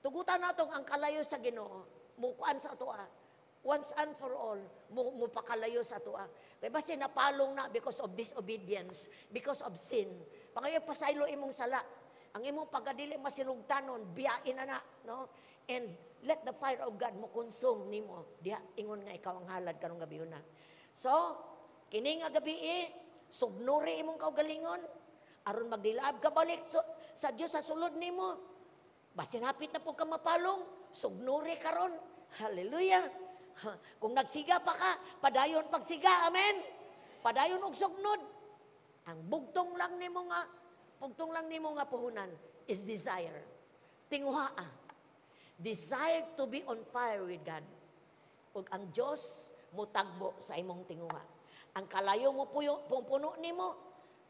tugutan nato ang kalayo sa Ginoo. Mukuan sa atoa. Once and for all, mo pakalayo sa atoa. Kaya basi napalong na because of disobedience, because of sin. Pangayo pasaylo imong sala. Ang imong pagdili masinugtanon, biyain na, no? And let the fire of God mo consume nimo. Diha ingon nga ikaw ang halad karong gabi una. So, kini nga gabi sugnuri imong kaugalingon aron magdilaab ka balik sa Dios sa sulod nimo. Basin hapit na po ka mapalong, sugnuri karon. Hallelujah. Kung nagsiga pa ka, padayon pagsiga, amen. Padayon og sugnod. Ang bugtong lang nimo nga puhunan is desire. Tinguhaa. Desire to be on fire with God. Ug ang Dios mutagbo sa imong tinguha. Ang kalayo mo puno nimo,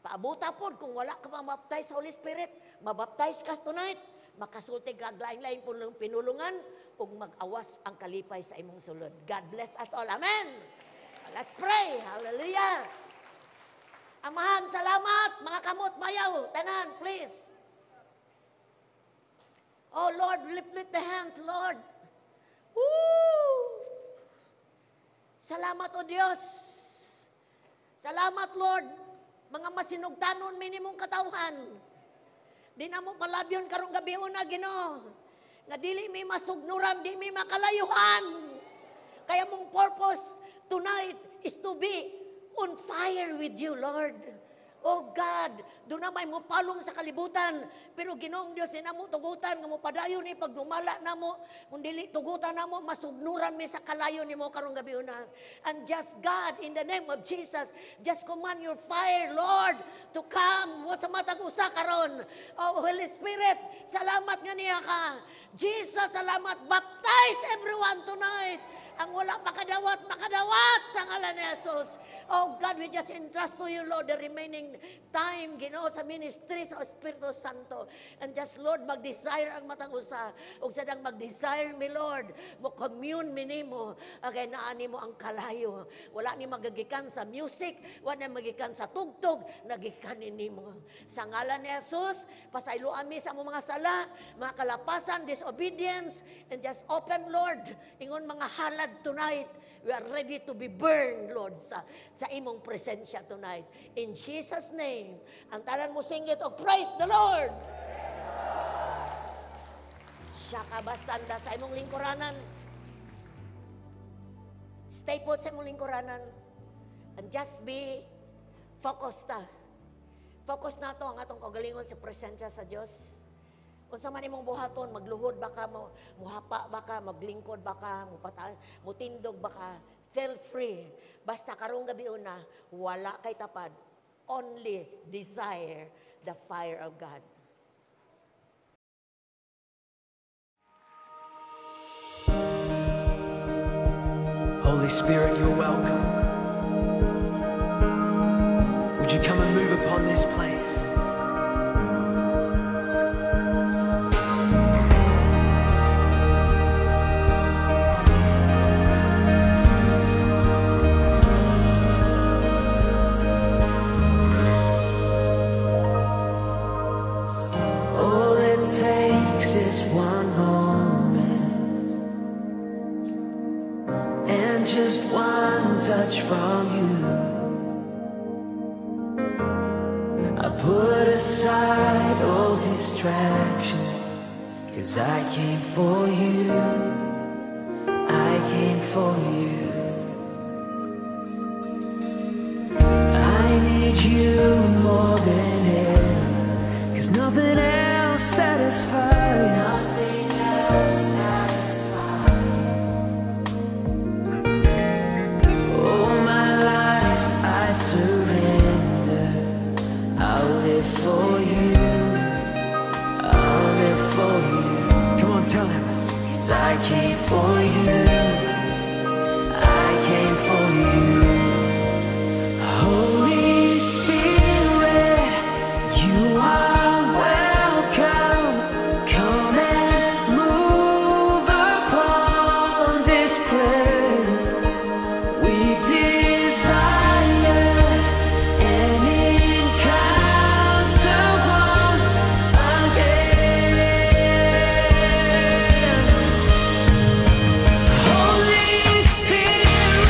paabuta pod kung wala ka mabaptize sa Holy Spirit, mabaptize ka tonight. Makasulti kag lain-lain pinulungan ug mag-awas ang kalipay sa imong sulod. God bless us all. Amen. Let's pray. Hallelujah. Amahan, salamat. Mga kamot, bayaw. Tanan, please. Oh Lord, lift the hands, Lord. Woo! Salamat o Diyos. Salamat, Lord. Mga masinugtanon minimong katawhan. Di na mo palabyon karong gabi una, Ginoo. Nga dili mi masugnuran, di mi makalayuhan. Kaya mong purpose tonight is to be on fire with you, Lord. Oh God, doon na may mupalong sa kalibutan. Pero Ginoong Diyos, na mo tugutan, nga mo padayon ni pagdumala na mo. Kung dili tugutan na mo, masugnuran mi sa kalayo ni mo karong gabi una. And just God, in the name of Jesus, just command your fire, Lord, to come. Wa sa matag usa karon. Oh Holy Spirit, salamat nga niya ka. Jesus, salamat. Baptize everyone tonight. Ang wala makadawat sa ngalan ni Jesus. Oh God, we just entrust to you, Lord, the remaining time, Ginoo, sa ministry sa Espiritu Santo. And just, Lord, mag-desire ang matang usa. O sadang mag-desire mi, Lord, mo commune minimo. Okay, naani mo ang kalayo. Wala ni magagikan sa music, wala ni magikan sa tugtog, nagikan nimo. Sa ngalan ni Jesus, pasaylo ami sa mga sala, mga kalapasan, disobedience, and just open, Lord, ingon mga halay God, tonight, we are ready to be burned, Lord, sa imong presensya tonight. In Jesus' name, ang tanan mo singit o praise the Lord! Siya kabasanda sa imong lingkuranan. Stay put sa imong lingkuranan. And just be focused ta. Focus na to ang atong kagalingon sa presensya sa Diyos. Kung sa man imong buhaton, magluhod baka, muhapa baka, maglingkod baka, mutindog baka, feel free. Basta karong gabi una, wala kay tapad. Only desire the fire of God. Holy Spirit, you're welcome. Would you come and move upon this place? All it takes is one moment and just one touch from you. I put aside all distractions, 'cause I came for you, I came for you. I need you more than ever, 'cause nothing else satisfies. Nothing else satisfies. All my life I surrender. I'll live for you, I'll live for you. Come on, tell him. 'Cause I came for you, I came for you. Holy Spirit, you are welcome. Come and move upon this place. We desire an encounter once again. Holy Spirit,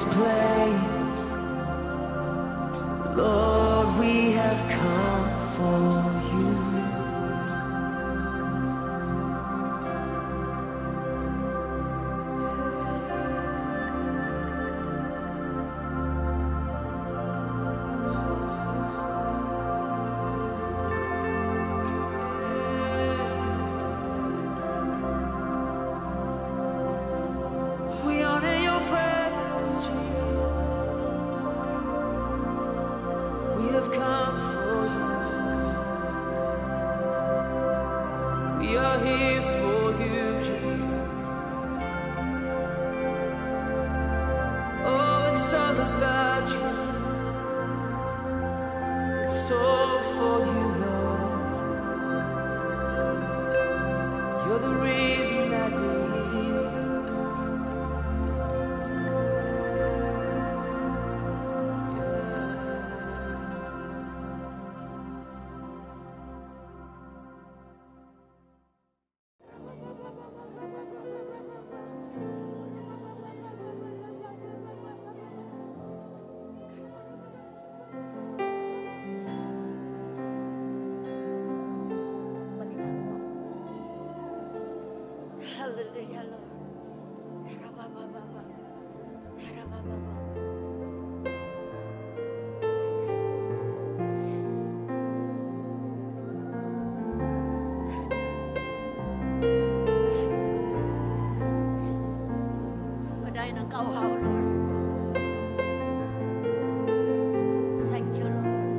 this place. Lord, we have come for you. We honor your presence, Jesus. We have come for you. We are here for you, Jesus. Oh, it's all about you. It's all for you, Lord. You're the reason that we're here. Hallelujah, Lord. Harabababa. Harabababa. Padayon ang kauhaw, Lord. Thank you, Lord.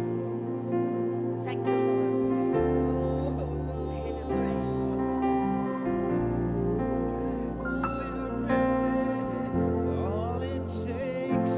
Thank you, Lord. I give you praise. All it takes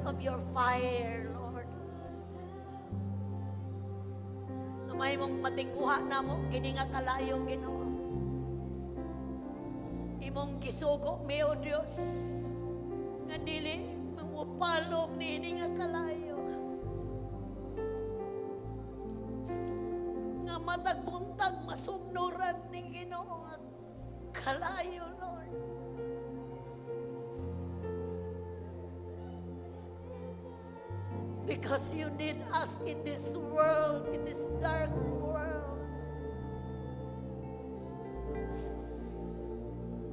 of your fire, Lord. May mong matingguha na mo, kini nga kalayo, Ginoo. Imong gisugo, mi, O Diyos, nga dili, mamupalong ni nga kalayo. Nga matagbuntag, masugnuran ni Ginoo, nga kalayo, Lord. Because you need us in this world, in this dark world.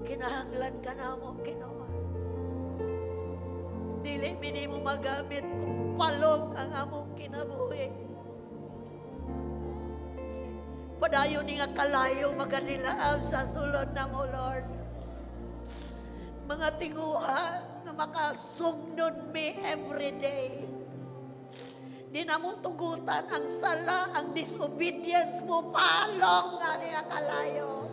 Kinahanglan ka na mo, Ginoo. Dili mini mo magamit kung palong ang among kinabuhi. Padayon ni nga kalayo magadilaab sa sulod na mo, Lord. Mga tinguha na makasugnod me every day. Di na mo tugutan ang sala, ang disobedience mo, palong nga niya kalayo.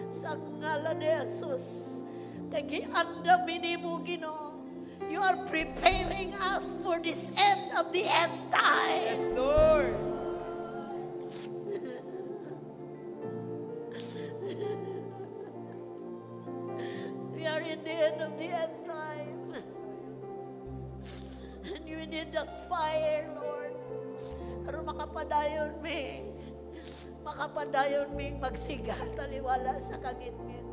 Sa ngalan ni Jesus, kay giandam mo, Ginoo, you are preparing us for this end of the end time. Yes, Lord. We are in the end of the end time. And you need that fire, Lord. Pero makapadayon mi magsiga taliwala sa kangit-ngit.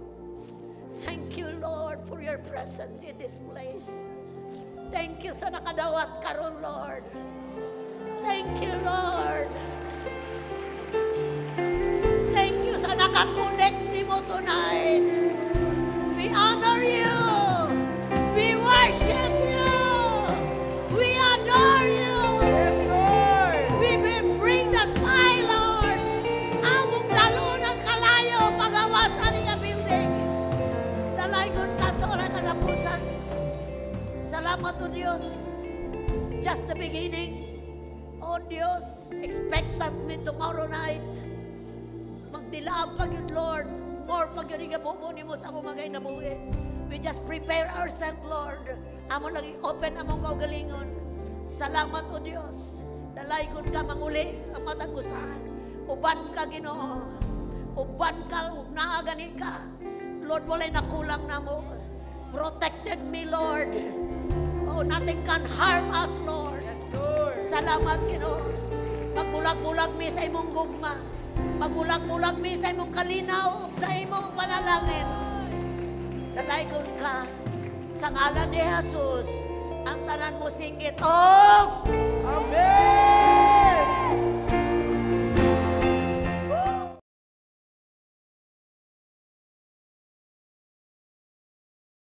Thank you, Lord, for your presence in this place. Thank you sa nakadawat karon, Lord. Thank you, Lord. Thank you sa nakakonect ni mo tonight. We honor you. We worship you. We adore you. Yes, Lord. We will bring that fire, Lord. Among dalo ng kalayo pagawas ani nga building. Dalaygon ka sa wala katapusan. Salamat, O Diyos. Just the beginning. O Diyos, expectant me tomorrow night. Magdilaab pag yun, Lord. More pag yun igabubo ni mo sa akong magay na buhi. We just prepare ourselves, Lord. Amo lang i-open among kaugalingon. Salamat, O Diyos. Dalaygon ka manguli ang matagusan. Uban ka, Ginoo. Uban ka, naagani ka. Lord, walay nakulang na mo. Protected me, Lord. Oh, nothing can harm us, Lord. Yes, Lord. Salamat, Ginoo. Magbulag-bulag mi sa imong gugma. Magbulag-bulag mi sa imong kalinaw, sa imong panalangin. Dalaygon ka sa ngalan ni Jesus, ang tanan mo singgit. Oh! Amen.